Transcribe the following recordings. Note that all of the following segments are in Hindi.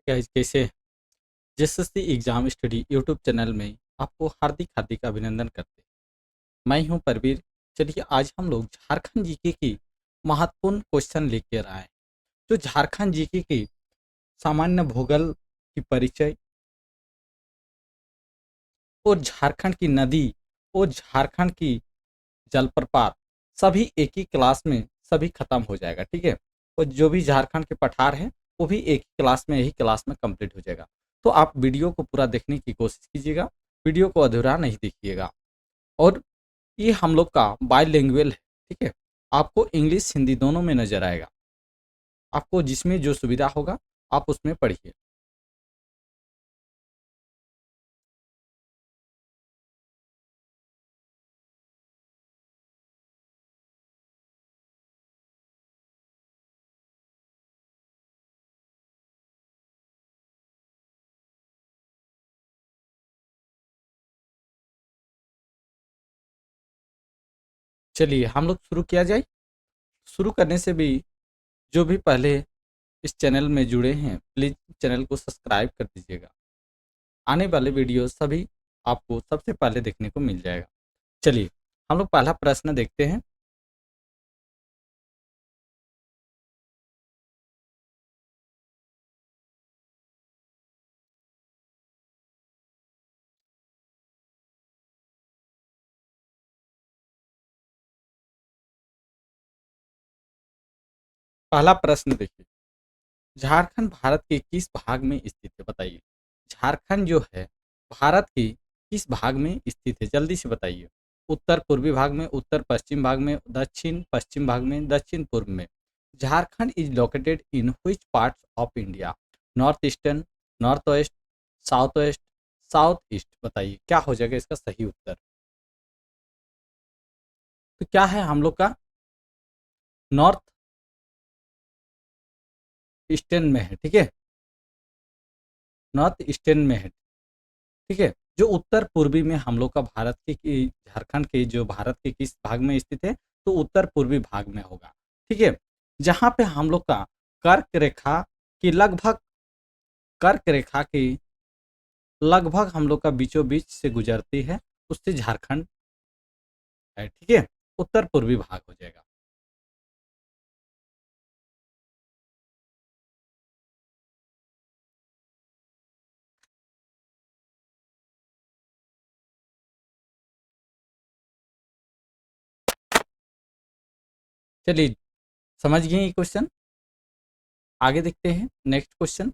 गाइस, कैसे हैं? JSSC exam study YouTube channel में आपको हार्दिक हार्दिक अभिनंदन करते हैं। मैं हूं परवीर। चलिए आज हम लोग झारखंड जीके की महत्वपूर्ण क्वेश्चन लेकर आए हैं। जो झारखंड जीके की सामान्य भूगोल की परिचय और झारखंड की नदी और झारखंड की जलप्रपात सभी एक ही क्लास में सभी खत्म हो जाएगा, ठीक है। और जो भी झारखंड के पठार है वो भी एक ही क्लास में यही क्लास में कंप्लीट हो जाएगा। तो आप वीडियो को पूरा देखने की कोशिश कीजिएगा, वीडियो को अधूरा नहीं देखिएगा। और ये हम लोग का बाईलिंगुअल है, ठीक है। आपको इंग्लिश हिंदी दोनों में नजर आएगा। आपको जिसमें जो सुविधा होगा आप उसमें पढ़िए। चलिए हम लोग शुरू किया जाए। शुरू करने से भी जो भी पहले इस चैनल में जुड़े हैं प्लीज चैनल को सब्सक्राइब कर दीजिएगा। आने वाले वीडियो सभी आपको सबसे पहले देखने को मिल जाएगा। चलिए हम लोग पहला प्रश्न देखते हैं। पहला प्रश्न देखिए, झारखंड भारत के किस भाग में स्थित है बताइए। झारखंड जो है भारत के किस भाग में स्थित है, जल्दी से बताइए। उत्तर पूर्वी भाग में, उत्तर पश्चिम भाग में, दक्षिण पश्चिम भाग में, दक्षिण पूर्व में। Jharkhand is located in which part of India? North eastern, north west, south west, south east. बताइए क्या हो जाएगा इसका सही उत्तर। तो क्या है हम लोग का नॉर्थ ईस्टर्न में है, ठीक है। नॉर्थ ईस्टर्न में है, ठीक है। जो उत्तर पूर्वी में हम लोग का भारत के झारखंड के जो भारत के किस भाग में स्थित है, तो उत्तर पूर्वी भाग में होगा, ठीक है। जहाँ पे हम लोग का कर्क रेखा की लगभग कर्क रेखा की लगभग हम लोग का बीचों बीच से गुजरती है, उससे झारखंड है, ठीक है। उत्तर पूर्वी भाग हो जाएगा। चलिए समझ गए ये क्वेश्चन। आगे देखते हैं नेक्स्ट क्वेश्चन।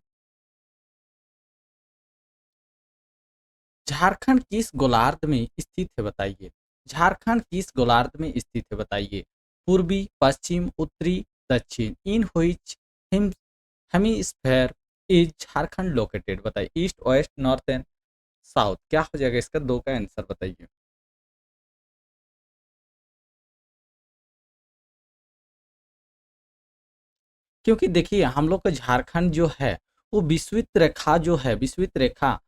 झारखंड किस गोलार्ध में स्थित है बताइए। झारखंड किस गोलार्ध में स्थित है बताइए। पूर्वी, पश्चिम, उत्तरी, दक्षिण। In which hemisphere is Jharkhand located? बताइए east, west, north and south. क्या हो जाएगा इसका दो का आंसर बताइए। क्योंकि देखिए हम लोग का झारखंड जो है वो विषुवत रेखा जो है, विषुवत रेखा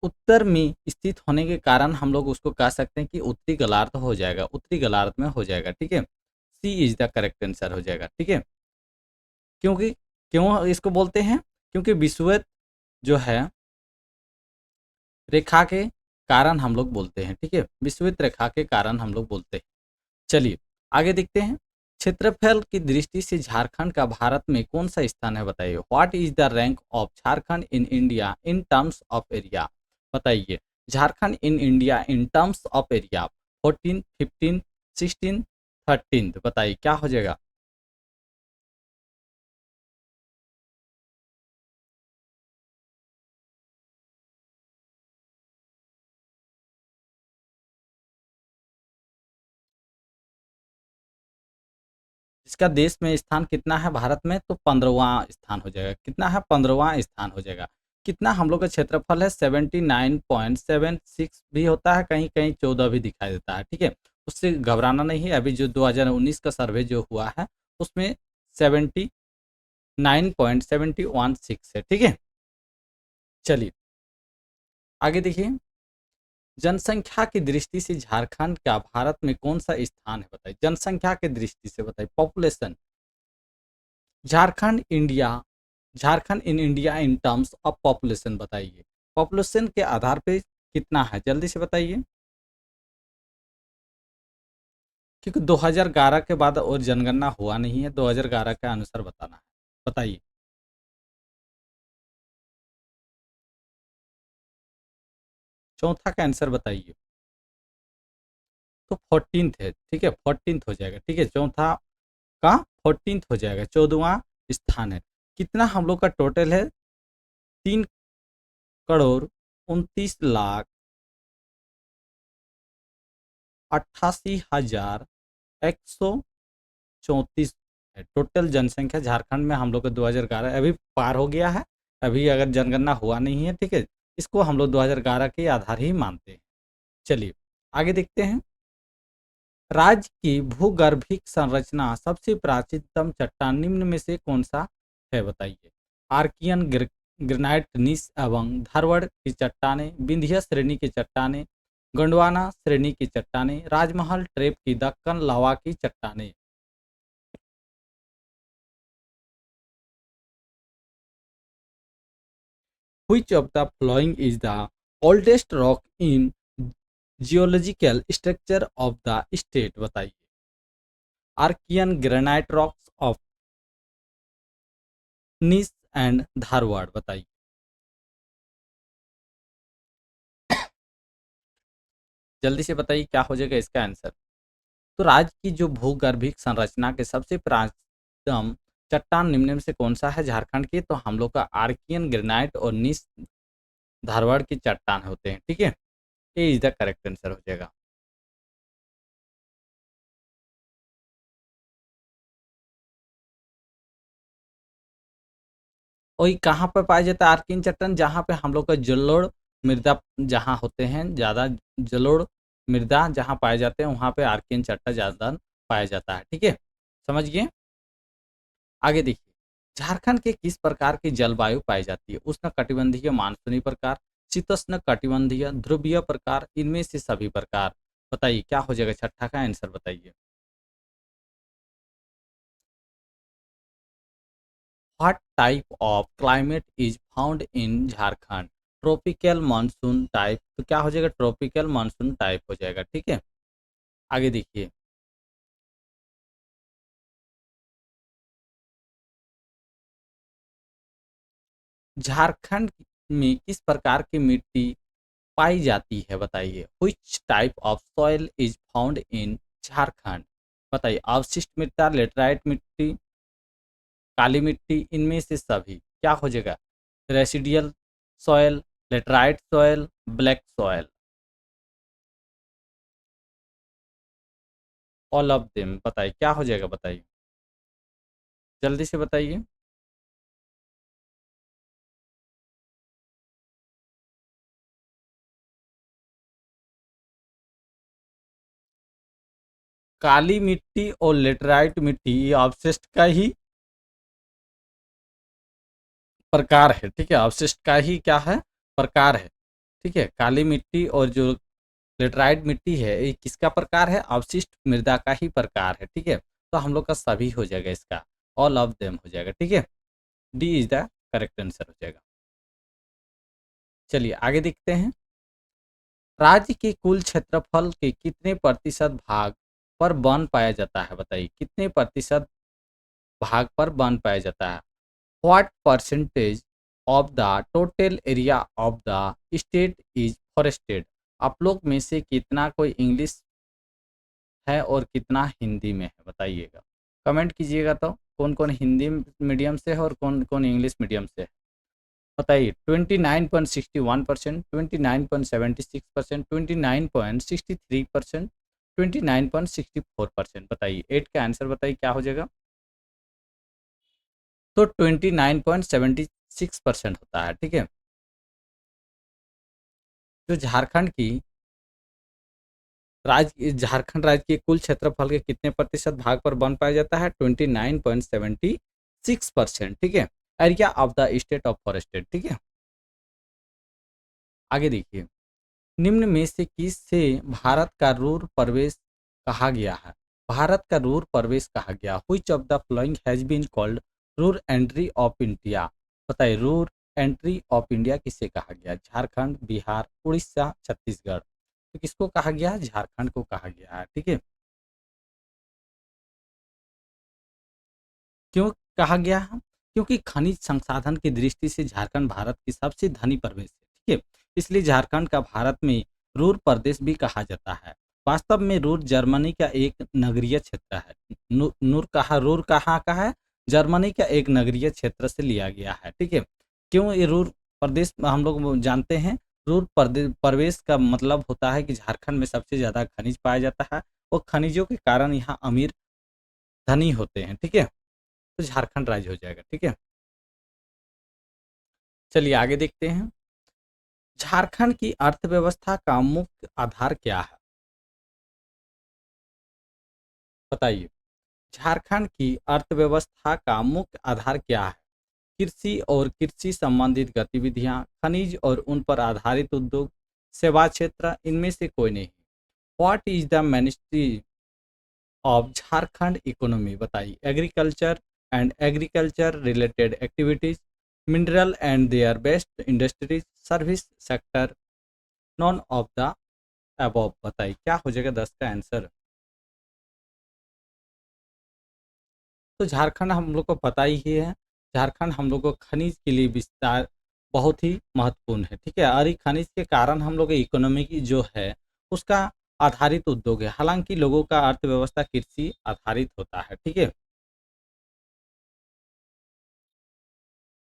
उत्तर में स्थित होने के कारण हम लोग उसको कह सकते हैं कि उत्तरी गोलार्ध हो जाएगा, उत्तरी गोलार्ध में हो जाएगा, ठीक है। C is the correct answer हो जाएगा, ठीक है। क्योंकि क्यों इसको बोलते हैं, क्योंकि विषुवत जो है रेखा के कारण हम लोग बोलते हैं, ठीक है। विषुवत रेखा के कारण हम लोग बोलते हैं। चलिए आगे देखते हैं। क्षेत्रफल की दृष्टि से झारखंड का भारत में कौन सा स्थान है बताइए। What is the rank of Jharkhand in India in terms of area? बताइए Jharkhand in India in terms of area. 14, 15, 16, 13। बताइए क्या हो जाएगा। इसका देश में स्थान कितना है भारत में, तो 15वां स्थान हो जाएगा। कितना है, 15वां स्थान हो जाएगा। कितना हम लोग का क्षेत्रफल है, 79.76 भी होता है, कहीं कहीं 14 भी दिखाई देता है, ठीक है। उससे घबराना नहीं है। अभी जो 2019 का सर्वे जो हुआ है उसमें 79.716 है, ठीक है। चलिए आगे देखिए। जनसंख्या की दृष्टि से झारखंड का भारत में कौन सा स्थान है बताइए। जनसंख्या की दृष्टि से बताइए, population. Jharkhand India Jharkhand in India in terms of population बताइए, पॉपुलेशन के आधार पे कितना है, जल्दी से बताइए। क्योंकि 2011 के बाद और जनगणना हुआ नहीं है, 2011 के अनुसार बताना है, बताइए। चौथा का आंसर बताइए। तो 14th है, ठीक है, 14th हो जाएगा, ठीक है, चौथा का 14th हो जाएगा, 14वां स्थान है। कितना हम लोग का टोटल है, 3,29,88,134 है टोटल जनसंख्या झारखंड में हम लोग का 2011 अभी पार हो गया है। अभी अगर जनगणना हुआ नहीं है, ठीक है, इसको हम लोग 2011 के आधार ही मानते हैं। चलिए आगे देखते हैं। राज्य की भूगर्भिक संरचना सबसे प्राचीनतम चट्टान निम्न में से कौन सा है, बताइए। आर्कियन ग्रेनाइट नीस एवं धारवाड़ की चट्टानें, विंध्य श्रेणी की चट्टानें, गोंडवाना श्रेणी की चट्टानें, राजमहल ट्रेप की दक्कन लावा की चट्टानें। Which of the following is the oldest rock in geological structure of the state, बताइए। Archaean granite rocks of gneiss and Dharwad, बताइए। जल्दी से बताइए क्या हो जाएगा इसका आंसर। तो राज्य की जो भूगर्भिक संरचना के सबसे प्राचीनतम चट्टान निम्न में से कौन सा है झारखंड की, तो हम लोग का आर्कियन ग्रेनाइट और नीस धारवाड़ की चट्टान होते हैं, ठीक है, ये इज द करेक्ट आंसर हो जाएगा। वही कहाँ पर पाया जाता है आर्कियन चट्टान, जहाँ पे हम लोग का जलोढ़ मृदा जहाँ होते हैं ज़्यादा, जलोढ़ मृदा जहाँ पाए जाते हैं वहाँ पे आर्कियन चट्टान ज़्यादा पाया जाता है, ठीक है, समझ गए। आगे देखिए, झारखंड के किस प्रकार की जलवायु पाई जाती है, उष्ण कटिबंधीय मानसूनी प्रकार, शीतोष्ण कटिबंधीय, ध्रुवीय प्रकार, इनमें से सभी प्रकार, बताइए क्या हो जाएगा, छठा का आंसर बताइए। What type of climate is found in Jharkhand, tropical monsoon type, तो क्या हो जाएगा, ट्रॉपिकल मानसून टाइप हो जाएगा, ठीक है। आगे देखिए, झारखंड में किस प्रकार की मिट्टी पाई जाती है, बताइए। Which type of soil is found in Jharkhand, बताइए। अवशिष्ट मिट्टी, लेटराइट मिट्टी, काली मिट्टी, इनमें से सभी क्या हो जाएगा, residual soil, laterite soil, black soil, all of them, बताइए क्या हो जाएगा, बताइए जल्दी से बताइए। काली मिट्टी और लेटराइट मिट्टी ये अवशिष्ट का ही प्रकार है, ठीक है, अवशिष्ट का ही क्या है, प्रकार है, ठीक है। काली मिट्टी और जो लेटराइट मिट्टी है ये किसका प्रकार है, अवशिष्ट मृदा का ही प्रकार है, ठीक है। तो हम लोग का सभी हो जाएगा इसका, ऑल ऑफ देम हो जाएगा, ठीक है, D is the correct answer हो जाएगा। चलिए आगे देखते हैं। राज्य के कुल क्षेत्रफल के कितने प्रतिशत भाग पर वन पाया जाता है, बताइए कितने प्रतिशत भाग पर वन पाया जाता है। What percentage of the total area of the state is forested, आप लोग में से कितना कोई इंग्लिश है और कितना हिंदी में है, बताइएगा, कमेंट कीजिएगा। तो कौन कौन हिंदी मीडियम से है और कौन कौन इंग्लिश मीडियम से है, बताइए। 29.61%, 29.76%, 29.63%, 29.64%, बताइए। 8 का आंसर बताइए क्या हो जाएगा। तो 29.76% होता है, ठीक है। जो झारखंड राज्य के कुल क्षेत्रफल के कितने प्रतिशत भाग पर वन पाया जाता है, 29.76%, ठीक है, area of the state of forested, ठीक है। आगे देखिए, निम्न में से किससे भारत का रूर प्रवेश कहा गया है, भारत का रूर प्रवेश कहा गया। Which of the following has been called Ruhr entry of India, बताइए, रूर एंट्री ऑफ इंडिया किसे कहा गया? झारखंड, बिहार, उड़ीसा, छत्तीसगढ़। तो किसको कहा गया है? झारखंड को कहा गया है। ठीक है, क्यों कहा गया है? क्योंकि खनिज संसाधन की दृष्टि से झारखंड भारत की सबसे धनी प्रदेश है। ठीक है, इसलिए झारखंड का भारत में रूर प्रदेश भी कहा जाता है। वास्तव में रूर जर्मनी का एक नगरीय क्षेत्र है। रूर कहाँ का है? जर्मनी का एक नगरीय क्षेत्र से लिया गया है। ठीक है, क्यों ये रूर प्रदेश हम लोग जानते हैं? रूर प्रदेश प्रवेश का मतलब होता है कि झारखंड में सबसे ज्यादा खनिज पाया जाता है और खनिजों के कारण यहाँ अमीर धनी होते हैं। ठीक है, तो झारखंड राज्य हो जाएगा। ठीक है, चलिए आगे देखते हैं। झारखंड की अर्थव्यवस्था का मुख्य आधार क्या है? बताइए, झारखंड की अर्थव्यवस्था का मुख्य आधार क्या है? कृषि और कृषि संबंधित गतिविधियां, खनिज और उन पर आधारित उद्योग, सेवा क्षेत्र, इनमें से कोई नहीं। What is the ministry of Jharkhand economy? बताइए, agriculture and agriculture related activities, mineral and their best industries, service sector, none of the above. बताइए क्या हो जाएगा 10 का आंसर? तो झारखंड हम लोग को पता ही है, झारखंड हम लोग को खनिज के लिए विस्तार बहुत ही महत्वपूर्ण है। ठीक है, और ये खनिज के कारण हम लोग की इकोनॉमी की जो है उसका आधारित उद्योग है। हालांकि लोगों का अर्थव्यवस्था कृषि आधारित होता है। ठीक है,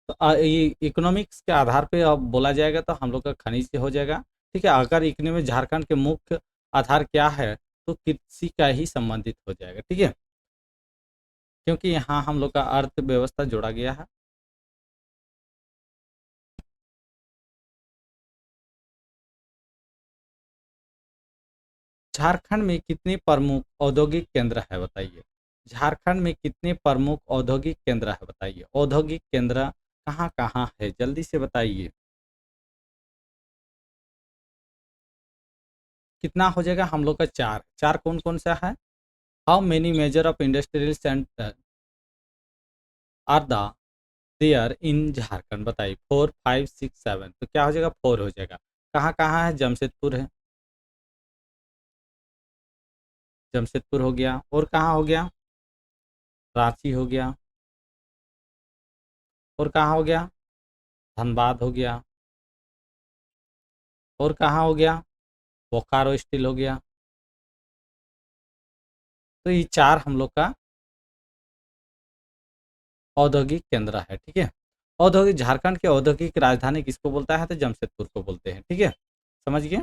तो ये इकोनॉमिक्स के आधार पे अब बोला जाएगा तो हम लोग का खनिज से हो जाएगा। ठीक है, अगर इकोनॉमी में झारखंड के मुख्य आधार क्या है तो कृषि का ही संबंधित हो जाएगा। ठीक है, क्योंकि यहाँ हम लोग का अर्थव्यवस्था जोड़ा गया है। झारखंड में कितने प्रमुख औद्योगिक केंद्र है? बताइए, झारखंड में कितने प्रमुख औद्योगिक केंद्र है? बताइए, औद्योगिक केंद्र कहाँ कहाँ है? जल्दी से बताइए। कितना हो जाएगा? हम लोग का चार। चार कौन कौन सा है? How many major of industrial center are the there in Jharkhand? बताइए, 4, 5, 6, 7। तो क्या हो जाएगा? 4 हो जाएगा। कहाँ कहाँ है? जमशेदपुर है, जमशेदपुर हो गया। और कहाँ हो गया? रांची हो गया। और कहाँ हो गया? धनबाद हो गया। और कहाँ हो गया? बोकारो स्टील हो गया। तो ये चार हम लोग का औद्योगिक केंद्र है। ठीक है, औद्योगिक झारखंड के औद्योगिक राजधानी किसको बोलता है? तो जमशेदपुर को बोलते हैं। ठीक है, समझ गए?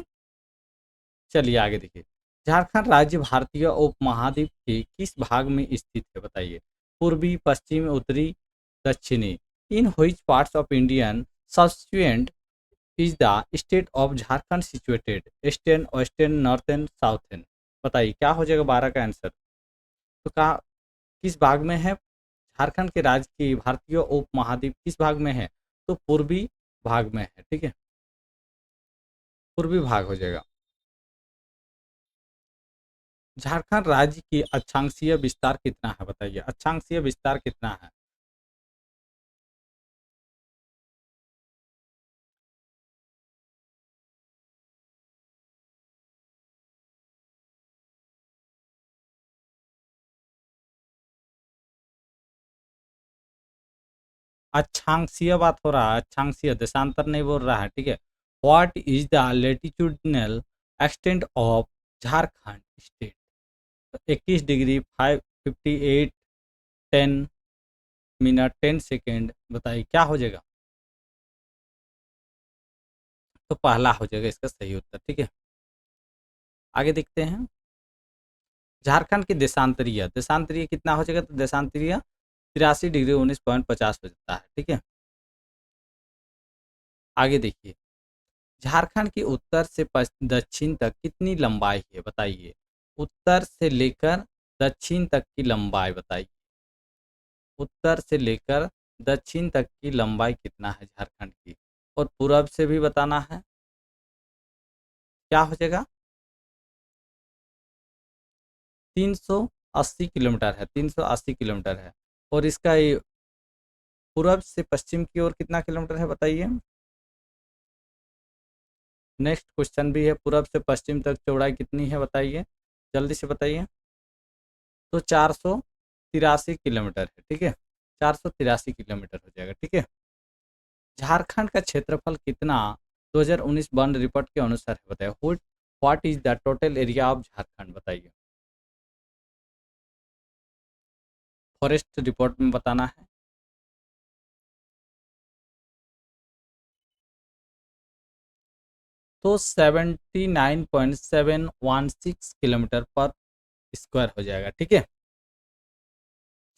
चलिए आगे देखिए। झारखंड राज्य भारतीय उपमहाद्वीप के किस भाग में स्थित है? बताइए, पूर्वी, पश्चिमी, उत्तरी, दक्षिणी। In which parts of Indian substituent is the state of Jharkhand situated? Eastern, western, northern, southern. बताइए क्या हो जाएगा 12 का आंसर? तो कहा किस भाग में है? झारखंड के राज्य की भारतीय उपमहाद्वीप किस भाग में है? तो पूर्वी भाग में है। ठीक है, पूर्वी भाग हो जाएगा। झारखंड राज्य की अक्षांशीय विस्तार कितना है? बताइए, अक्षांशीय विस्तार कितना है? अक्षांशीय बात हो रहा है, अक्षांशीय, देशांतर नहीं बोल रहा है। ठीक है, what is the latitudinal extent of Jharkhand state? 21 degree 5 58 10 minute 10 second. बताइए क्या हो जाएगा? तो पहला हो जाएगा इसका सही उत्तर। ठीक है, आगे देखते हैं। झारखंड की देशांतरीय, देशांतरीय कितना हो जाएगा? तो देशांतरीय 83 डिग्री 19 पॉइंट 50 हो जाता है। ठीक है, आगे देखिए। झारखंड की उत्तर से दक्षिण तक कितनी लंबाई है? बताइए, उत्तर से लेकर दक्षिण तक की लंबाई बताइए। उत्तर से लेकर दक्षिण तक की लंबाई कितना है झारखंड की? और पूरब से भी बताना है। क्या हो जाएगा? 380 किलोमीटर है, 380 किलोमीटर है। और इसका ये पूर्व से पश्चिम की ओर कितना किलोमीटर है बताइए। नेक्स्ट क्वेश्चन भी है, पूर्व से पश्चिम तक चौड़ाई कितनी है बताइए, जल्दी से बताइए। तो 483 किलोमीटर है, ठीक है, 483 किलोमीटर हो जाएगा, ठीक है। झारखंड का क्षेत्रफल कितना 2019 वन रिपोर्ट के अनुसार है बताइए। What is the total area of Jharkhand बताइए। फॉरेस्ट रिपोर्ट में बताना है। तो 79.716 किलोमीटर पर स्क्वायर हो जाएगा, ठीक है।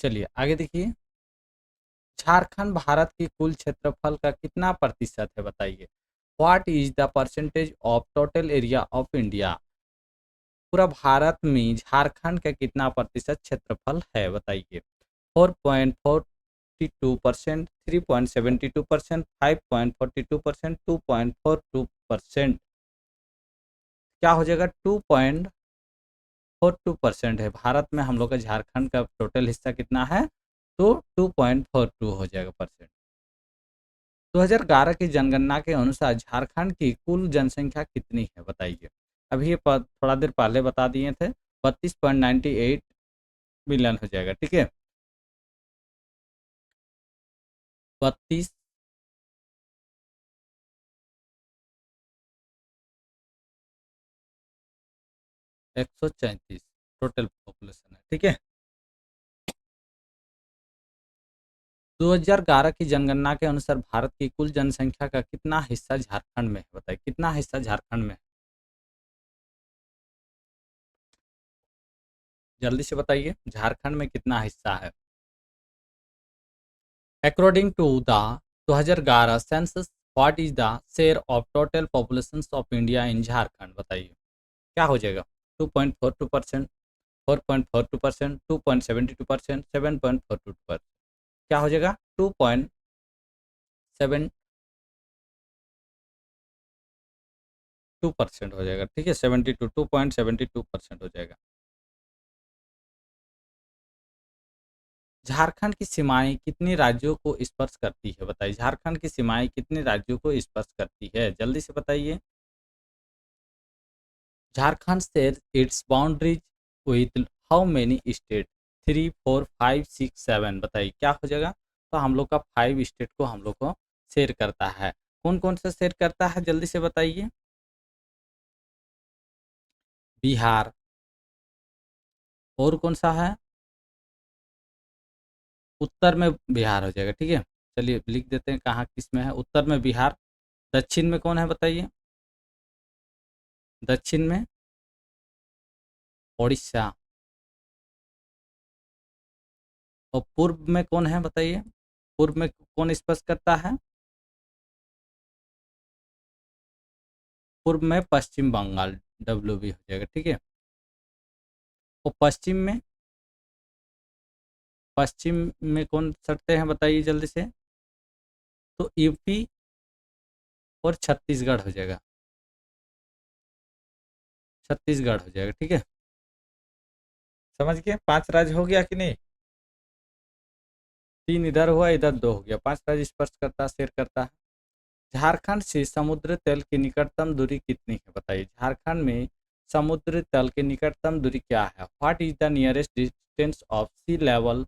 चलिए आगे देखिए, झारखंड भारत की कुल क्षेत्रफल का कितना प्रतिशत है बताइए। What is the percentage of total area of India. पूरा भारत में झारखंड का कितना प्रतिशत क्षेत्रफल है बताइए। 4.42%, 3.72%, 5.42%, 2.42%। क्या हो जाएगा, 2.42% है। भारत में हम लोग का झारखंड का टोटल हिस्सा कितना है, तो 2.42 हो जाएगा परसेंट। 2011 की जनगणना के अनुसार झारखंड की कुल जनसंख्या कितनी है बताइए। अभी ये थोड़ा देर पहले बता दिए थे, 32.98 मिलियन हो जाएगा, ठीक है। 32 134 टोटल पॉपुलेशन है, ठीक है। 2011 की जनगणना के अनुसार भारत की कुल जनसंख्या का कितना हिस्सा झारखंड में है बताइए, कितना हिस्सा झारखंड में है, जल्दी से बताइए, झारखंड में कितना हिस्सा है। According to the 2011 census, what is the share of total population of India in Jharkhand बताइए। क्या हो जाएगा, 2.42%, 4.42%, 2.72%, 7.42%। क्या हो जाएगा, 2.72% हो जाएगा, ठीक है, 2.72% हो जाएगा। झारखंड की सीमाएं कितने राज्यों को स्पर्श करती है बताइए। झारखंड की सीमाएं कितने राज्यों को स्पर्श करती है, जल्दी से बताइए। Jharkhand share its boundaries with how many state, 3, 4, 5, 6, 7 बताइए क्या हो जाएगा। तो हम लोग का 5 स्टेट को हम लोग को शेयर करता है। कौन कौन सा शेयर करता है, जल्दी से बताइए। बिहार, और कौन सा है, उत्तर में बिहार हो जाएगा, ठीक है। चलिए लिख देते हैं कहाँ किस में है, उत्तर में बिहार। दक्षिण में कौन है बताइए, दक्षिण में उड़ीसा। और पूर्व में कौन है बताइए, पूर्व में कौन स्पर्श करता है, पूर्व में पश्चिम बंगाल, डब्ल्यू भी हो जाएगा, ठीक है। और पश्चिम में कौन सटते हैं बताइए जल्दी से। तो यूपी और छत्तीसगढ़ हो जाएगा, छत्तीसगढ़ हो जाएगा, ठीक है। समझ गए, 5 राज्य हो गया कि नहीं। 3 इधर हुआ, इधर 2 हो गया, 5 राज्य स्पर्श करता है, शेयर करता है। झारखंड से समुद्र तल की निकटतम दूरी कितनी है बताइए। झारखंड में समुद्र तल के निकटतम दूरी क्या है। What is the nearest distance of sea level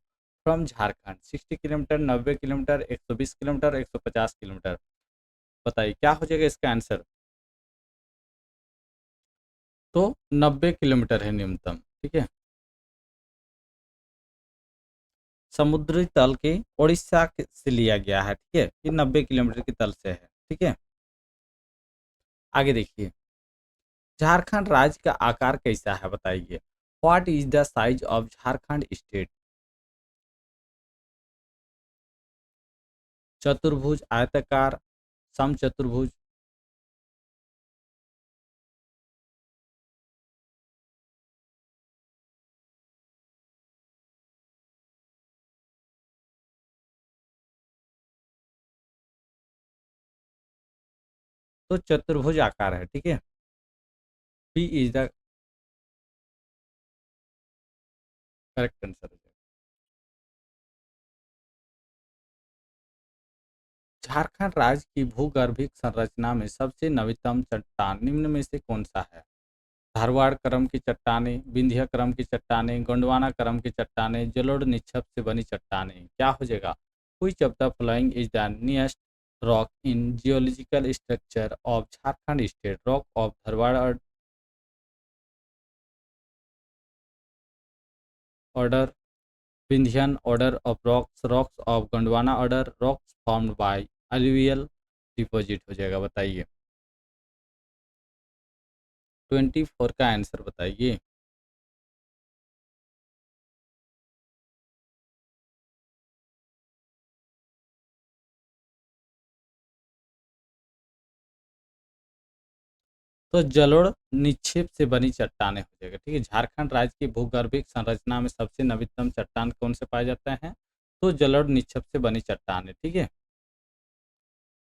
from Jharkhand. 60 kilometre, 90 kilometre, 120 kilometre, 150 kilometre. बताइए क्या हो जाएगा इसका आंसर। तो 90 किलोमीटर है न्यूनतम, ठीक है। समुद्री तल के उड़ीसा से लिया गया है, ठीक है, ये 90 किलोमीटर की तल से है, ठीक है। आगे देखिए, झारखंड राज्य का आकार कैसा है बताइए। What is the size of Jharkhand state. चतुर्भुज, आयताकार, समचतुर्भुज। तो चतुर्भुज आकार है, ठीक है। B is the correct answer. Jharkhand राज्य की भूगर्भिक संरचना में सबसे नवीनतम चट्टान निम्न में से कौन सा है? धारवाड़ क्रम की चट्टानें, विंध्य क्रम की चट्टानें, गोंडवाना क्रम की चट्टानें, जलोढ़ निक्षेप से बनी चट्टानें। क्या हो जाएगा? Which of the following is the nearest rock in geological structure of Jharkhand state? Rock of Dharwad order, Vindhyan order of rocks, rocks of Gondwana order, rocks formed by alluvial deposit हो जाएगा। बताइए 24 का आंसर बताइए। तो जलोढ़ निक्षेप से बनी चट्टानें हो जाएगा। ठीक है, झारखंड राज्य की भूगर्भिक संरचना में सबसे नवीनतम चट्टान कौन से पाए जाते हैं? तो जलोढ़ निक्षेप से बनी चट्टान है। ठीक है,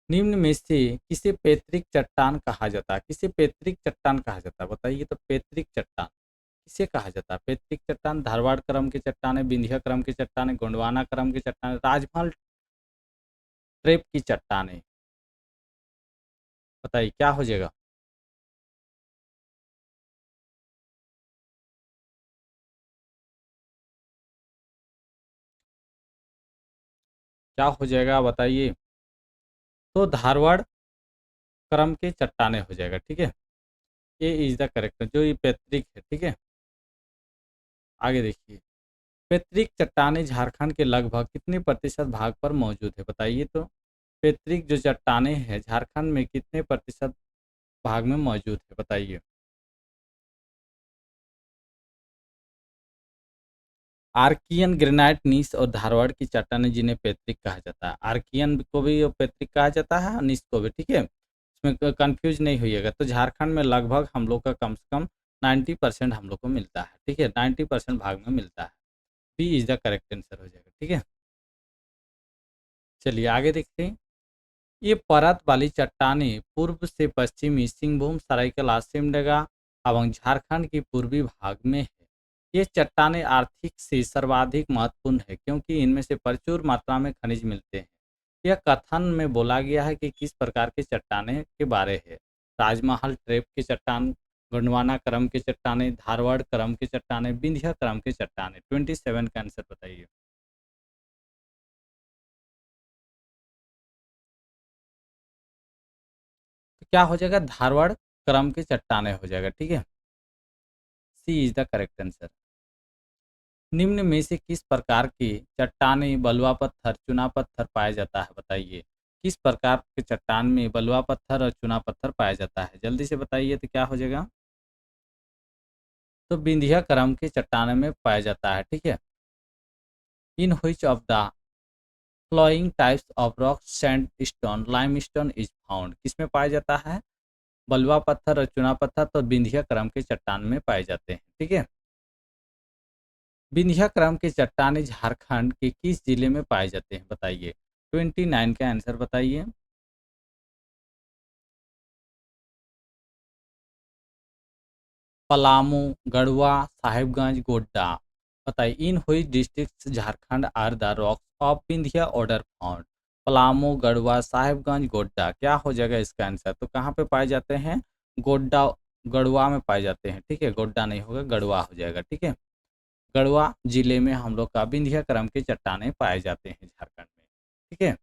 निम्न में से किसे पैतृक चट्टान कहा जाता है? किसे पैतृक चट्टान कहा जाता है बताइए। तो पैतृक चट्टान किसे कहा जाता है? पैतृक चट्टान धारवाड़ क्रम की चट्टान, विंध्य क्रम की चट्टान, गोंडवाना क्रम की चट्टान, राजमहल ट्रेप की चट्टान। बताइए क्या हो जाएगा? क्या हो जाएगा बताइए। तो धारवाड़ क्रम के चट्टाने हो जाएगा। ठीक है, ये इज द करेक्ट जो ये पैतृक है। ठीक है, आगे देखिए, पैतृक चट्टाने झारखंड के लगभग कितने प्रतिशत भाग पर मौजूद है? बताइए तो पैतृक जो चट्टाने हैं झारखंड में कितने प्रतिशत भाग में मौजूद है? बताइए। आर्कियन, ग्रेनाइट, नीस और धारवाड़ की चट्टाने जिन्हें पैतृक कहा जाता है। आर्कियन को भी पैतृक कहा जाता है और नीस को भी। ठीक है, इसमें कंफ्यूज नहीं होइएगा। तो झारखंड में लगभग हम लोग का कम से कम 90% हम लोग को मिलता है। ठीक है, 90% भाग में मिलता है। B is the correct answer हो जाएगा। ठीक है, चलिए आगे देखते हैं। ये परत वाली चट्टानें पूर्व से पश्चिमी सिंहभूम, सरायकेला, सिमडेगा एवं झारखंड के पूर्वी भाग में है। ये चट्टानें आर्थिक से सर्वाधिक महत्वपूर्ण है क्योंकि इनमें से प्रचुर मात्रा में खनिज मिलते हैं। यह कथन में बोला गया है कि किस प्रकार की चट्टानें के बारे है? राजमहल ट्रेप की चट्टान, गोंडवाना क्रम की चट्टानें, धारवाड़ क्रम की चट्टानें, विंध्य क्रम की चट्टानें। 27 का आंसर बताइए। तो क्या हो जाएगा? धारवाड़ क्रम की चट्टानें हो जाएगा। ठीक है, C is the correct answer. निम्न में से किस प्रकार के चट्टानें बलुआ पत्थर, चुना पत्थर पाया जाता है? बताइए किस प्रकार के चट्टान में बलुआ पत्थर और चुना पत्थर पाया जाता है? जल्दी से बताइए तो क्या हो जाएगा? तो विंध्य क्रम के चट्टानों में पाया जाता है। ठीक है, in which of the flowing types of rock sandstone limestone is found? किसमें पाया जाता है? बलुआ पत्थर और चुना पत्थर तो विंध्य क्रम के चट्टान में पाए जाते हैं। ठीक है, विंध्य क्रम के चट्टानें झारखंड के किस जिले में पाए जाते हैं? बताइए 29 का आंसर बताइए। पलामू, गढ़वा, साहिबगंज, गोड्डा। बताइए in which district Jharkhand are the rocks of Vindhya order found? Palamu, Garhwa, Sahibganj, Godda. क्या हो जाएगा इसका आंसर? तो कहाँ पे पाए जाते हैं? गोड्डा, गढ़वा में पाए जाते हैं। ठीक है, गोड्डा नहीं होगा, गढ़वा हो जाएगा। ठीक है, गढ़वा जिले में हम लोग का विंध्य क्रम के चट्टाने पाए जाते हैं झारखंड में। ठीक है,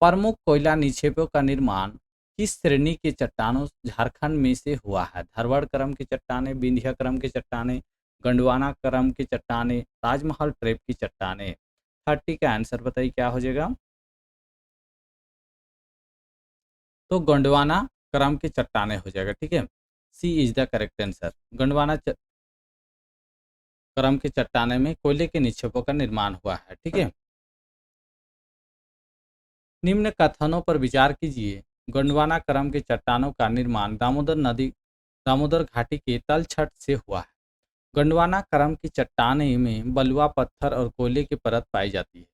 प्रमुख कोयला निक्षेपों का निर्माण किस श्रेणी के चट्टानों झारखंड में से हुआ है? धारवाड़ क्रम की चट्टानें, विंध्य क्रम की चट्टानें, गोंडवाना क्रम की चट्टानें, ताजमहल ट्रेप की चट्टानें। 30 का आंसर बताइए क्या हो जाएगा? तो गोंडवाना क्रम की चट्टानें हो जाएगा। ठीक है, C is the correct answer. Gondwana क्रम की चट्टाने में कोयले के निक्षेपों का निर्माण हुआ है। ठीक है, निम्न कथनों पर विचार कीजिए। गोंडवाना क्रम की चट्टानों का निर्माण दामोदर घाटी के तल छट से हुआ है। गोंडवाना क्रम की चट्टानें में बलुआ पत्थर और कोयले की परत पाई जाती है।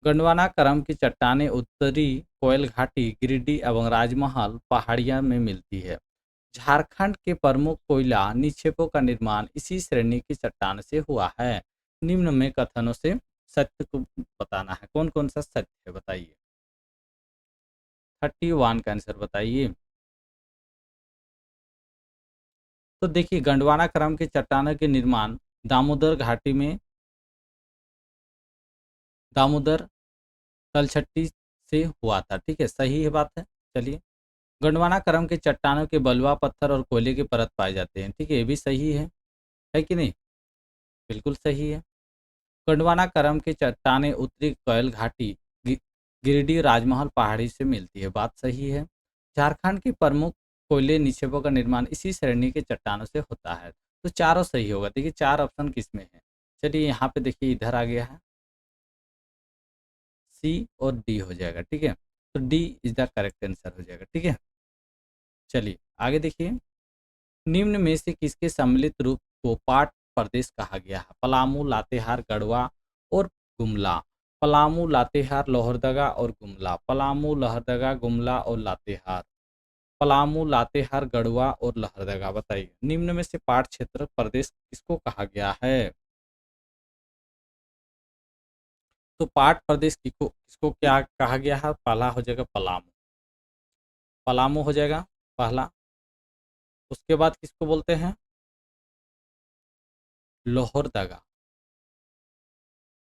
गोंडवाना क्रम की चट्टानें उत्तरी कोयल घाटी, गिरिडीह एवं राजमहल पहाड़ियां में मिलती है। झारखंड के प्रमुख कोयला निक्षेपों का निर्माण इसी श्रेणी की चट्टान से हुआ है। निम्न में कथनों से सत्य को बताना है। कौन कौन सा सत्य है बताइए। 31 का आंसर बताइए। तो देखिए गंडवाना क्रम के चट्टानों के निर्माण दामोदर घाटी में दामोदर तलछट्टी से हुआ था, ठीक है, सही है बात है। चलिए, गोंडवाना क्रम के चट्टानों के बलुआ पत्थर और कोयले के परत पाए जाते हैं, ठीक है, ये भी सही है कि नहीं? बिल्कुल सही है। गोंडवाना क्रम की चट्टानें उत्तरी कोयल घाटी गि- गिरिडीह राजमहल पहाड़ी से मिलती है, बात सही है। झारखंड की प्रमुख कोयले निक्षेपों का निर्माण इसी श्रेणी के चट्टानों से होता है, तो चारों सही होगा। देखिए चार ऑप्शन किसमें है, चलिए यहाँ पे देखिए इधर आ गया है, सी और डी हो जाएगा, ठीक है, तो D is the correct answer हो जाएगा, ठीक है। चलिए आगे देखिए, निम्न में से किसके सम्मिलित रूप को पाट प्रदेश कहा गया है? पलामू, लातेहार, गढ़वा और गुमला। पलामू, लातेहार, लोहरदगा और गुमला। पलामू, लोहरदगा, गुमला और लातेहार। पलामू, लातेहार, गढ़वा और लोहरदगा, बताइए निम्न में से पाट क्षेत्र प्रदेश किसको कहा गया है? तो पाट प्रदेश किसको किसको क्या कहा गया है? पहला हो जाएगा पलामू, पलामू हो जाएगा पहला। उसके बाद किसको बोलते हैं? लोहरदगा,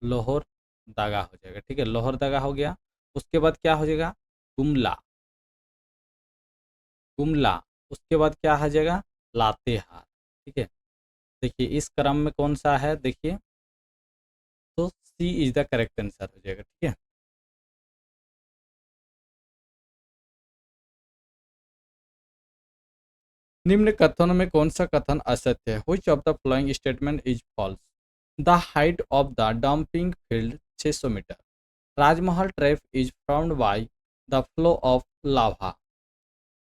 लोहर दागा हो जाएगा, ठीक है, लोहर दागा हो गया। उसके बाद क्या हो जाएगा? गुमला, गुमला। उसके बाद क्या हो जाएगा? लातेहार, ठीक है। देखिए इस क्रम में कौन सा है, देखिए तो सी इज द करेक्ट आंसर हो जाएगा, ठीक है। निम्न कथनों में कौन सा कथन असत्य है? Which of the following statement is false? The height of the dumping field 600 metre. Rajmahal trap is formed by the flow of lava.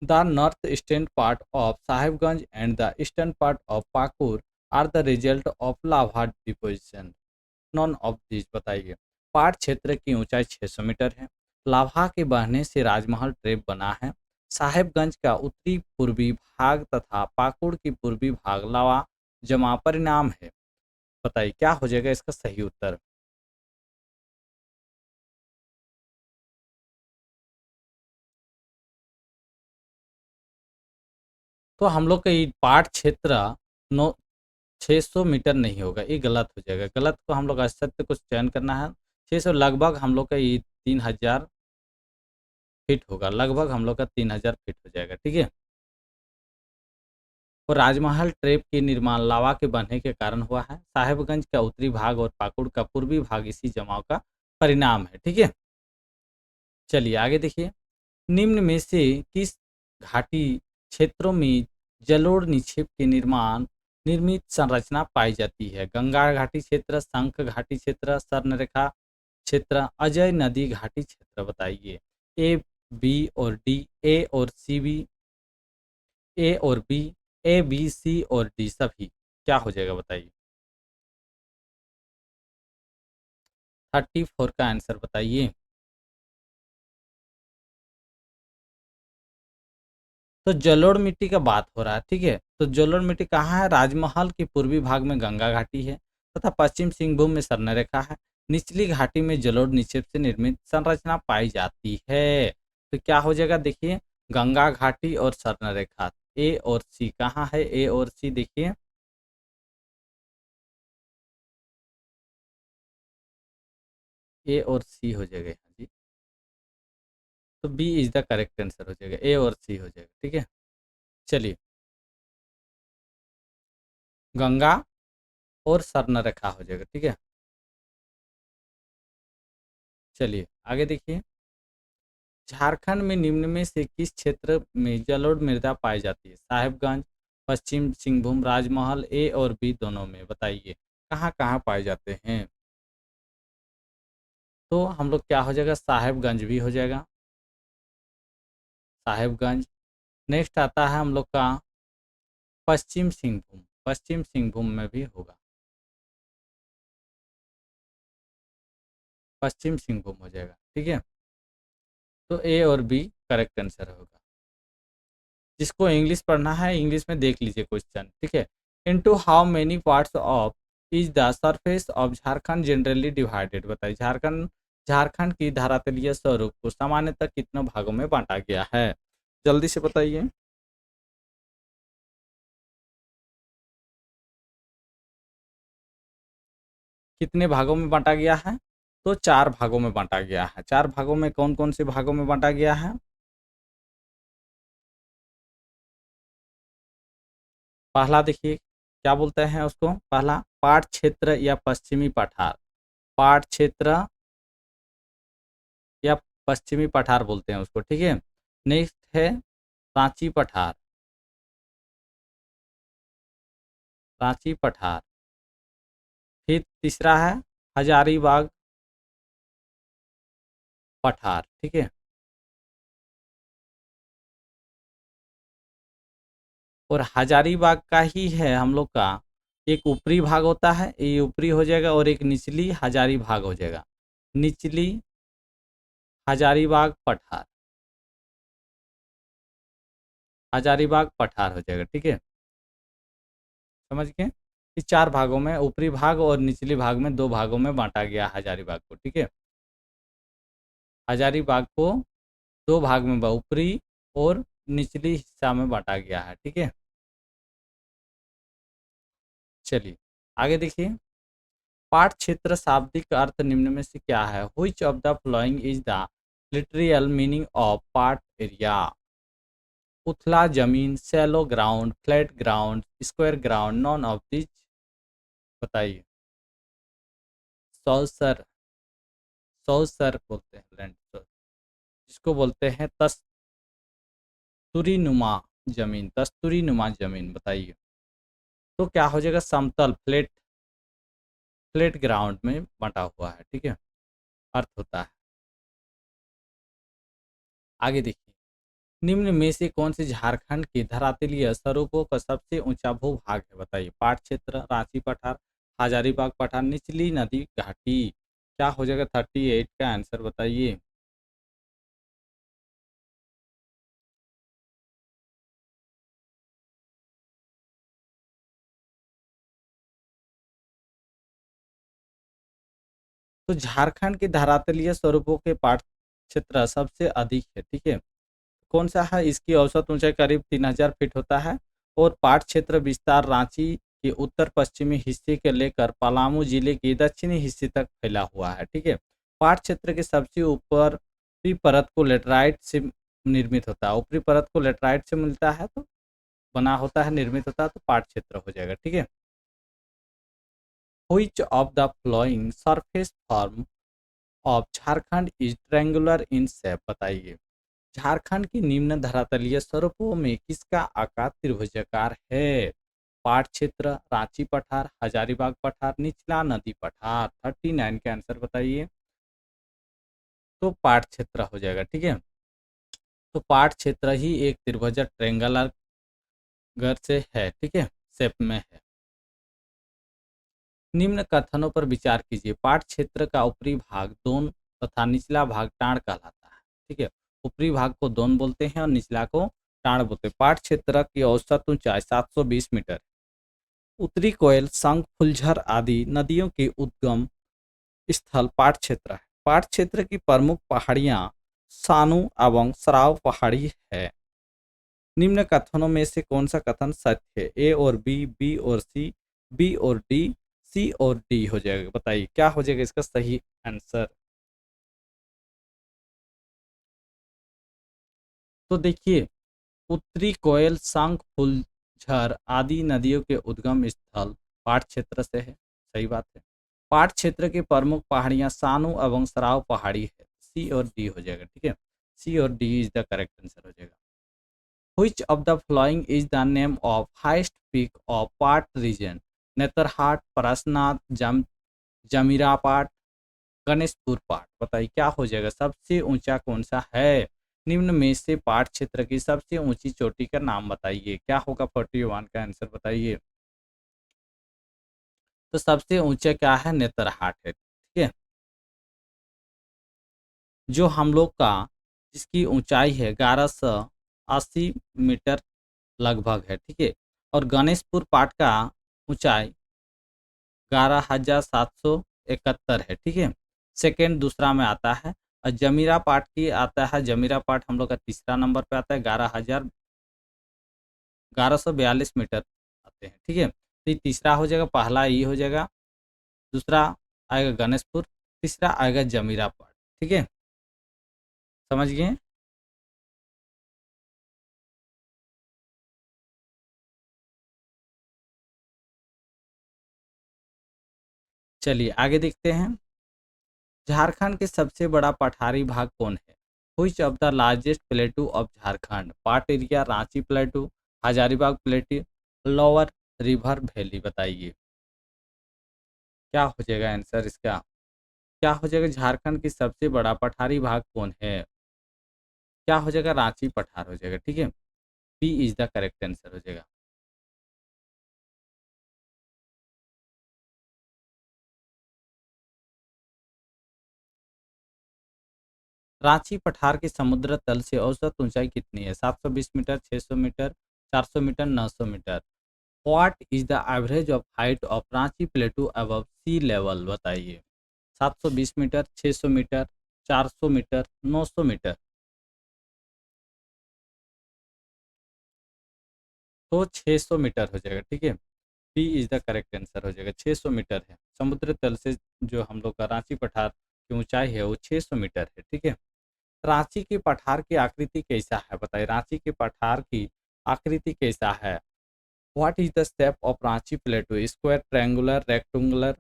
The northeastern part of Sahibganj and the eastern part of Pakur are the result of lava deposition. None of these बताइए। पाट क्षेत्र की ऊंचाई 600 मीटर है। लावा के बहने से राजमहल ट्रेप बना है। साहेबगंज का उत्तरी पूर्वी भाग तथा पाकुड़ की पूर्वी भाग लावा जमा परिणाम है। बताइए क्या हो जाएगा इसका सही उत्तर? तो हम लोग का ये पाट क्षेत्र नौ 600 मीटर नहीं होगा, ये गलत हो जाएगा। गलत को हम लोग असत्य को चयन करना है। 600 लगभग हम लोग का ये 3000 फीट होगा, लगभग हम लोग का 3000 फीट हो जाएगा, ठीक है। और राजमहल ट्रेप के निर्माण लावा के बनने के कारण हुआ है। साहेबगंज का उत्तरी भाग और पाकुड़ का पूर्वी भाग इसी जमाव का परिणाम है, ठीक है। चलिए आगे देखिए, निम्न में से किस घाटी क्षेत्रों में जलोढ़ निक्षेप के निर्माण निर्मित संरचना पाई जाती है? गंगा घाटी क्षेत्र, शंख घाटी क्षेत्र, स्वर्णरेखा क्षेत्र, अजय नदी घाटी क्षेत्र, बताइए। ए, बी और डी, ए और सी बी, ए और बी, ए बी सी और डी सभी, क्या हो जाएगा बताइए? 34 का आंसर बताइए। तो जलोढ़ मिट्टी का बात हो रहा है, ठीक है, तो जलोढ़ मिट्टी कहाँ है? राजमहल के पूर्वी भाग में गंगा घाटी है तथा पश्चिम सिंहभूम में स्वर्णरेखा है। निचली घाटी में जलोढ़ निक्षेप से निर्मित संरचना पाई जाती है। तो क्या हो जाएगा देखिए, गंगा घाटी और स्वर्णरेखा। ए और सी कहाँ है? ए और सी देखिए, ए और सी हो जाएगा यहाँ जी। तो B is the correct answer हो जाएगा, ए और सी हो जाएगा, ठीक है। चलिए, गंगा और स्वर्णरेखा हो जाएगा, ठीक है। चलिए आगे देखिए, झारखंड में निम्न में से किस क्षेत्र में जलोढ़ मृदा पाई जाती है? साहिबगंज, पश्चिम सिंहभूम, राजमहल, ए और बी दोनों में, बताइए कहाँ कहाँ पाए जाते हैं? तो हम लोग क्या हो जाएगा, साहिबगंज भी हो जाएगा, साहिबगंज। नेक्स्ट आता है हम लोग का पश्चिम सिंहभूम, पश्चिम सिंहभूम में भी होगा, पश्चिम सिंहभूम हो जाएगा, ठीक है। तो ए और बी करेक्ट आंसर होगा। जिसको इंग्लिश पढ़ना है इंग्लिश में देख लीजिए क्वेश्चन, ठीक है। Into how many parts of is the surface of Jharkhand generally divided, बताइए झारखंड झारखंड की धरातलीय स्वरूप को सामान्यतः कितने भागों में बांटा गया है? जल्दी से बताइए। कितने भागों में बांटा गया है? तो 4 भागों में बांटा गया है। 4 भागों में कौन-कौन से भागों में बांटा गया है? पहला देखिए, क्या बोलते हैं उसको? पहला पाट क्षेत्र या पश्चिमी पठार। पाट क्षेत्र या पश्चिमी पठार बोलते हैं उसको, ठीक है? नेक्स्ट है रांची पठार। रांची पठार। फिर तीसरा है हजारीबाग पठार, ठीक है? और हजारीबाग का ही है हम लोग का एक ऊपरी भाग होता है, ये ऊपरी हो जाएगा, और एक निचली हजारी भाग हो जाएगा। निचली हजारीबाग पठार। हजारीबाग पठार हो जाएगा, ठीक है? समझ गए? इस 4 भागों में, ऊपरी भाग और निचली भाग में 2 भागों में बांटा गया हजारीबाग को, ठीक है? हजारीबाग को 2 भाग में ऊपरी और निचली हिस्सा में बांटा गया है, ठीक है? चलिए आगे देखिए। पाठ क्षेत्र शाब्दिक अर्थ निम्न में से क्या है? Which of the following is the literal meaning of part area? उथला जमीन, shallow ground, flat ground, square ground, none of this बताइए। सौसर। सौसर बोलते हैं लैंड, जिसको बोलते हैं तस्तूरी नुमा जमीन। तस्तूरी नुमा जमीन बताइए। तो क्या हो जाएगा? समतल, फ्लैट। फ्लैट ग्राउंड में बंटा हुआ है, ठीक है? अर्थ होता है। आगे देखिए। निम्न में से कौन से झारखंड के धरातलीय स्वरूपों का सबसे ऊंचा भूभाग है? बताइए। पाट क्षेत्र, रांची पठार, हजारीबाग पठार, निचली नदी घाटी। क्या हो जाएगा 38 का आंसर बताइए। तो झारखंड के धरातलीय स्वरूपों के पाट क्षेत्र सबसे अधिक है, ठीक है? कौन सा है? इसकी औसत ऊंचाई करीब 3000 फीट होता है। और पाट क्षेत्र विस्तार रांची के उत्तर पश्चिमी हिस्से के लेकर पलामू जिले के दक्षिणी हिस्से तक फैला हुआ है, ठीक है? पाट क्षेत्र के सबसे ऊपर ऊपरी परत को लेटराइट से निर्मित होता है। ऊपरी परत को लेटराइट से मिलता है, तो बना होता है, निर्मित होता है, तो पाट क्षेत्र हो जाएगा, ठीक है? Which of the flowing surface form of Jharkhand is triangular in shape? बताइए। झारखंड की निम्न धरातलीय स्वरूपों में किसका आकार त्रिभुजाकार है? पाट क्षेत्र, रांची पठार, हजारीबाग पठार, निचला नदी पठार। 39 का आंसर बताइए। तो पाट क्षेत्र हो जाएगा, ठीक है? तो पाट क्षेत्र ही एक त्रिभुज ट्रायंगुलर घर से है, ठीक है? शेप में है। निम्न कथनों पर विचार कीजिए। पाट क्षेत्र का ऊपरी भाग दोन तथा निचला भाग टाण कहलाता है, ठीक है? ऊपरी भाग को दोन बोलते हैं और निचला को टाण बोलते हैं। पाट क्षेत्र की औसत ऊंचाई 720 मीटर। उत्तरी कोयल, संग, फुलझर आदि नदियों के उद्गम स्थल पाट क्षेत्र है। पाट क्षेत्र की प्रमुख पहाड़ियां सानू एवं सराव पहाड़ी है। निम्न कथनों में से कौन सा कथन सत्य है? ए और बी, बी और सी, बी और डी, सी और डी हो जाएगा। बताइए क्या हो जाएगा इसका सही आंसर। तो देखिए, उत्तरी कोयल, शंख, फुलझर आदि नदियों के उद्गम स्थल पाट क्षेत्र से है। सही बात है। पाट क्षेत्र की प्रमुख पहाड़ियां सानू एवं सराव पहाड़ी है। सी और डी हो जाएगा, ठीक है? सी और D is the correct answer हो जाएगा। Which of the following is the name of highest peak of Part region? Netarhat, Parasnath, जमीरापाट, Ganeshpur पाट। बताइए क्या हो जाएगा? सबसे ऊंचा कौन सा है? निम्न में से पाट क्षेत्र की सबसे ऊंची चोटी का नाम बताइए। क्या होगा? 41 का आंसर बताइए। तो सबसे ऊंचा क्या है? नेतरहाट है, ठीक है? जो हम लोग का, जिसकी ऊंचाई है 1180 मीटर लगभग है, ठीक है? और गणेशपुर पाट का ऊंचाई 11,771 है, ठीक है? सेकेंड दूसरा में आता है। और जमीरा पाठ की आता है, जमीरा पाठ हम लोग का तीसरा नंबर पे आता है, 1142 मीटर आते हैं, ठीक है। तो ये तीसरा हो जाएगा, पहला ये हो जाएगा, दूसरा आएगा गणेशपुर, तीसरा आएगा जमीरा पाठ, ठीक है, समझ गए। चलिए आगे देखते हैं। झारखंड के सबसे बड़ा पठारी भाग कौन है? Which of the largest प्लेटू of Jharkhand? Part area Ranchi प्लेटू, Hazaribagh प्लेटू, lower river valley, बताइए क्या हो जाएगा आंसर इसका। क्या हो जाएगा, झारखंड की सबसे बड़ा पठारी भाग कौन है? क्या हो जाएगा, रांची पठार हो जाएगा, ठीक है। B is the correct answer हो जाएगा। रांची पठार के समुद्र तल से औसत ऊंचाई कितनी है? 720 metre, 600 metre, 400 metre, 900 metre. What is the average of height of Ranchi plateau above sea level, बताइए। 720 मीटर, 600 मीटर, 400 मीटर, 900 मीटर। तो 600 मीटर हो जाएगा, ठीक है। B is the correct answer हो जाएगा, 600 मीटर है। समुद्र तल से जो हम लोग का रांची पठार की ऊंचाई है वो 600 मीटर है, ठीक है। रांची के पठार की आकृति कैसा है, बताइए। रांची के पठार की आकृति कैसा है? What is the shape of Ranchi प्लेटू? Square, triangular, rectangular,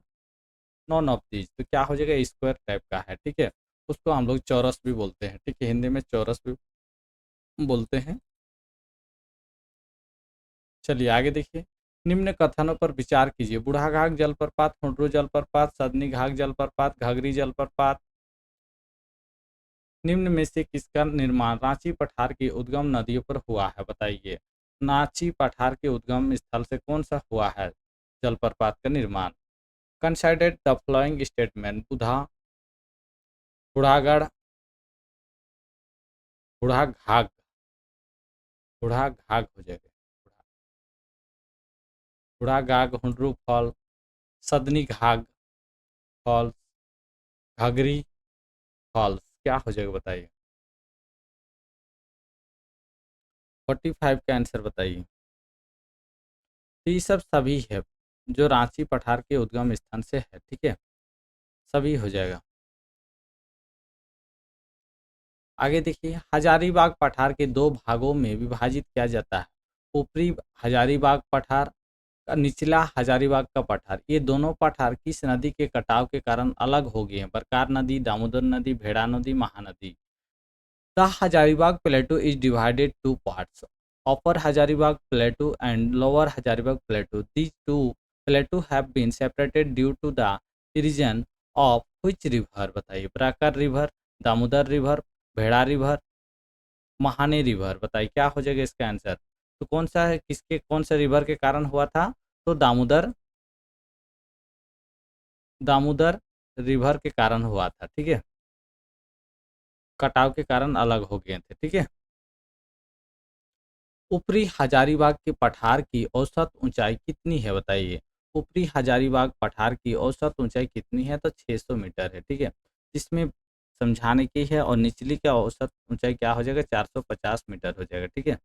none of these. तो क्या हो जाएगा, स्क्वायर टाइप का है, ठीक है। उसको हम लोग चौरस भी बोलते हैं, ठीक है, हिंदी में चौरस भी बोलते हैं। चलिए आगे देखिए। निम्न कथनों पर विचार कीजिए। बूढ़ाघाघ जलप्रपात, हुंड्रू जलप्रपात, सदनी घाघ जलप्रपात, घाघरी जलप्रपात, निम्न में से किसका निर्माण रांची पठार की उद्गम नदियों पर हुआ है, बताइए। रांची पठार के उद्गम स्थल से कौन सा हुआ है जलप्रपात का निर्माण? कंसाइडेड the following statement. बूढ़ागढ़, Budhaghagh, Budhaghagh हो जाएगा, बूढ़ाघाघ, हुंड्रू फॉल, सदनी घाघ फॉल्स, घाघरी फॉल्स, क्या हो जाएगा बताइए। 45 का आंसर बताइए। तो ये सब सभी है जो रांची पठार के उद्गम स्थान से है, ठीक है, सभी हो जाएगा। आगे देखिए। हजारीबाग पठार के दो भागों में विभाजित किया जाता है। ऊपरी हजारीबाग पठार, निचला हजारीबाग का पठार। ये दोनों पठार किस नदी के कटाव के कारण अलग हो गए हैं? बरकार नदी, दामोदर नदी, भेड़ा नदी, Mahanadi. The Hazaribagh plateau is divided two parts, upper Hazaribagh plateau and lower Hazaribagh plateau. These two plateau have been separated due to the reason of which river, बताइए। Barakar river, Damodar river, Bhera river, Mahane river, बताइए क्या हो जाएगा इसका आंसर। तो कौन सा है, किसके कौन सा रिवर के कारण हुआ था? तो दामोदर, दामोदर रिवर के कारण हुआ था, ठीक है, कटाव के कारण अलग हो गए थे, ठीक है। ऊपरी हजारीबाग के पठार की औसत ऊंचाई कितनी है, बताइए। ऊपरी हजारीबाग पठार की औसत ऊंचाई कितनी है? तो 600 मीटर है, ठीक है। जिसमें समझाने की है, और निचली का औसत ऊंचाई क्या हो जाएगा, 450 मीटर हो जाएगा, ठीक है।